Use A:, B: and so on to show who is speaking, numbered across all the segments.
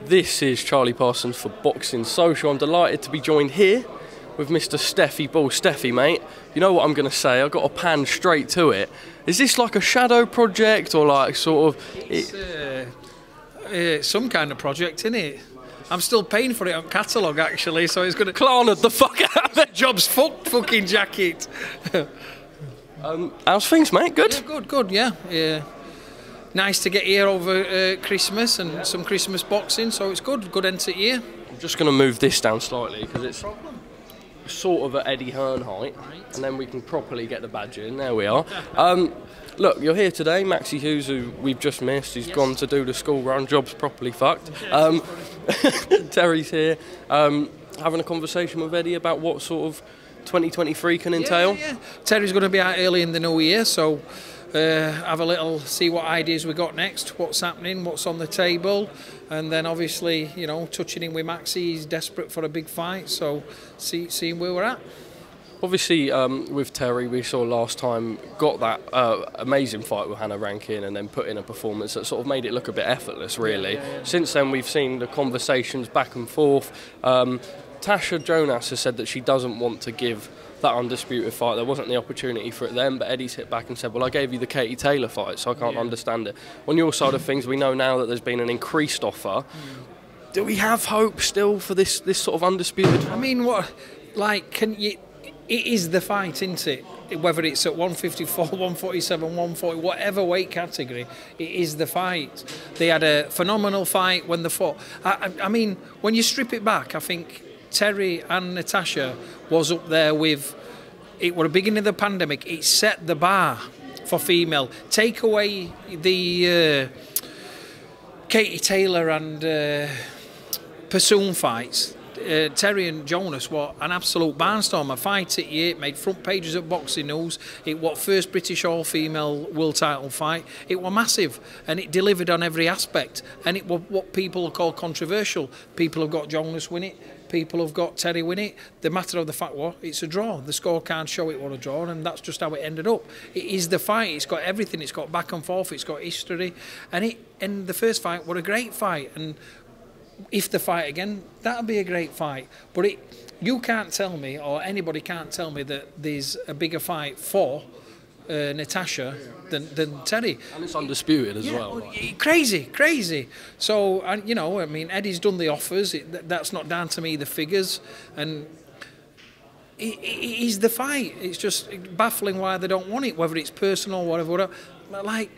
A: This is Charlie Parsons for Boxing Social. I'm delighted to be joined here with Mr. Stefy Ball. Stefy, mate, you know what I'm going to say. I've got to pan straight to it. Is this like a shadow project or like sort of...
B: It's some kind of project, isn't it? I'm still paying for it on catalogue, actually, so it's going to...
A: Klarna the fuck out of it.
B: Job's fucked, fucking jacket.
A: How's things, mate? Good?
B: Yeah, good, yeah. Nice to get here over Christmas and some Christmas boxing, so it's good end to year.
A: I'm just going to move this down slightly because it's sort of at Eddie Hearn height, and then we can properly get the badge in. There we are. Look, you're here today, Maxi Hughes, who we've just missed. He's gone to do the school run. Job's properly fucked. Teri's here, having a conversation with Eddie about what sort of 2023 can entail.
B: Yeah. Teri's going to be out early in the new year, so have a little, see what ideas we got next, what's happening, what's on the table, and then obviously, you know, touching in with Maxi. He's desperate for a big fight, so seeing where we're at.
A: Obviously, with Teri, we saw last time, got that amazing fight with Hannah Rankin and then put in a performance that sort of made it look a bit effortless, really. Yeah. Since then, we've seen the conversations back and forth. Tasha Jonas has said that she doesn't want to give that undisputed fight. There wasn't the opportunity for it then, but Eddie's hit back and said, well, I gave you the Katie Taylor fight, so I can't understand it. On your side of things, we know now that there's been an increased offer. Do we have hope still for this sort of undisputed fight?
B: I mean, what, like, can you... It is the fight, isn't it? Whether it's at 154, 147, 140, whatever weight category, it is the fight. They had a phenomenal fight when they fought. I mean, when you strip it back, I think Teri and Natasha was up there with... It were the beginning of the pandemic. It set the bar for female. Take away the Katie Taylor and Pursoon fights. Teri and Jonas were an absolute barnstorm. A fight at year, it made front pages of Boxing News. It was first British all-female world title fight. It was massive, and it delivered on every aspect. And it was what people call controversial. People have got Jonas win it. People have got Teri win it. The matter of the fact was, it's a draw. The score can't show it was a draw, and that's just how it ended up. It is the fight. It's got everything. It's got back and forth. It's got history, and the first fight was a great fight. And if they fight again, that'll be a great fight. But you can't tell me, or anybody can't tell me, that there's a bigger fight for Natasha than Teri.
A: And it's undisputed as well.
B: Like. Crazy. So, and, you know, I mean, Eddie's done the offers. That's not down to me, the figures. And it is the fight. It's just baffling why they don't want it, whether it's personal or whatever. Like...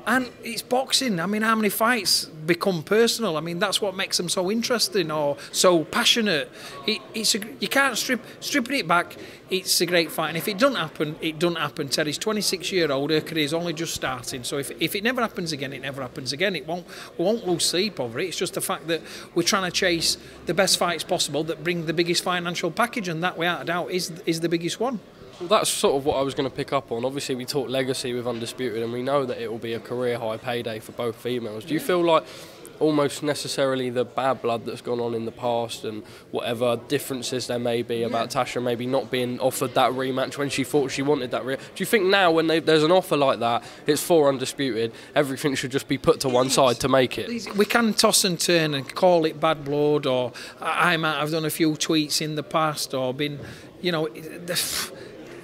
B: And it's boxing. I mean, how many fights become personal? I mean, that's what makes them so interesting or so passionate. You can't stripping it back. It's a great fight, and if it doesn't happen, it doesn't happen. Teri's 26-year-old. Her career's only just starting. So if it never happens again, it never happens again. We won't lose sleep over it. It's just the fact that we're trying to chase the best fights possible that bring the biggest financial package, and that, without a doubt, is the biggest one.
A: Well, that's sort of what I was going to pick up on. Obviously, we talk legacy with Undisputed, and we know that it will be a career-high payday for both females. Do you feel like almost necessarily the bad blood that's gone on in the past and whatever differences there may be about Tasha maybe not being offered that rematch when she thought she wanted that rematch? Do you think now when there's an offer like that, it's for Undisputed, everything should just be put to one side to make it?
B: We can toss and turn and call it bad blood, or I might have done a few tweets in the past or been, you know...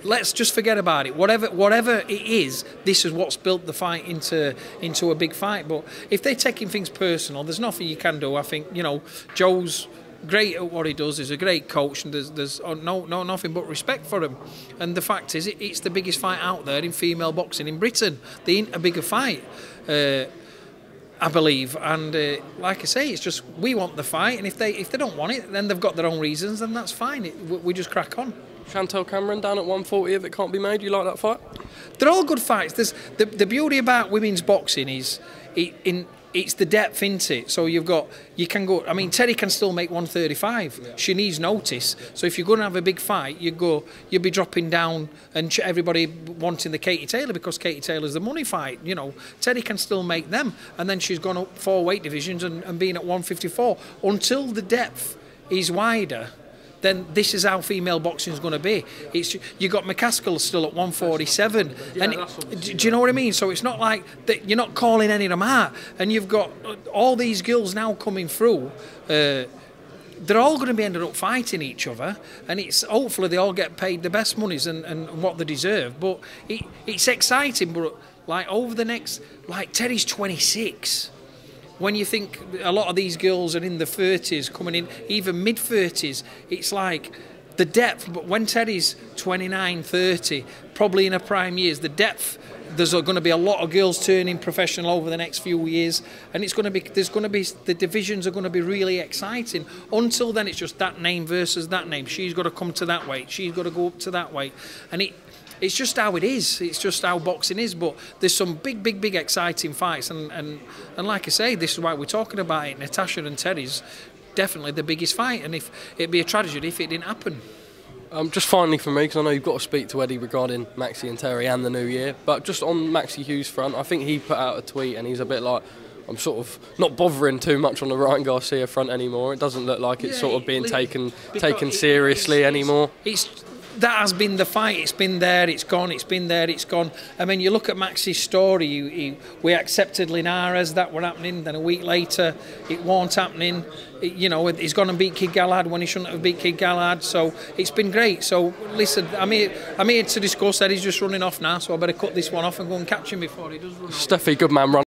B: Let's just forget about it. Whatever it is, this is what's built the fight into a big fight. But if they're taking things personal, there's nothing you can do. I think, you know, Joe's great at what he does. He's a great coach, and there's nothing but respect for him. And the fact is, it's the biggest fight out there in female boxing in Britain. There ain't a bigger fight, I believe. And like I say, it's just we want the fight, and if they don't want it, then they've got their own reasons, and that's fine. We just crack on.
A: Chantel Cameron down at 140 if it can't be made. You like that fight?
B: They're all good fights. There's the beauty about women's boxing is it's the depth, isn't it? So you can go. I mean, Teri can still make 135. Yeah. She needs notice. So if you're going to have a big fight, you'll be dropping down and everybody wanting the Katie Taylor because Katie Taylor's the money fight. You know, Teri can still make them, and then she's gone up 4 weight divisions and being at 154 until the depth is wider. then this is how female boxing is going to be. It's you got McCaskill still at 147,
A: yeah,
B: and do you know what I mean? So it's not like that you're not calling any of them out, and you've got all these girls now coming through. They're all going to be ended up fighting each other, and it's hopefully they all get paid the best monies and what they deserve. But it's exciting. But like over the next, like Teri's 26. When you think a lot of these girls are in the 30s, coming in even mid 30s, it's like the depth. But when Teri's 29, 30, probably in her prime years, the depth. There's going to be a lot of girls turning professional over the next few years, and the divisions are going to be really exciting. Until then, it's just that name versus that name. She's got to come to that weight. She's got to go up to that weight, and it's just how it is. It's just how boxing is. But there's some big exciting fights, and like I say, this is why we're talking about it. Natasha and Teri's definitely the biggest fight, and if it'd be a tragedy if it didn't happen.
A: Just finally for me, because I know you've got to speak to Eddie regarding Maxi and Teri and the new year, but just on Maxi Hughes' front, I think he put out a tweet and he's a bit like, I'm sort of not bothering too much on the Ryan Garcia front anymore. It doesn't look like it's sort of being taken seriously anymore.
B: That has been the fight. It's been there, it's gone, it's been there, it's gone. I mean, you look at Maxi's story, we accepted Linares, that were happening, then a week later it weren't happening. He's gone and beat Kid Galahad when he shouldn't have beat Kid Galahad, so it's been great. So listen, I'm here to discuss that. He's just running off now, so I better cut this one off and go and catch him before he does run off.
A: Stefy, good man, run.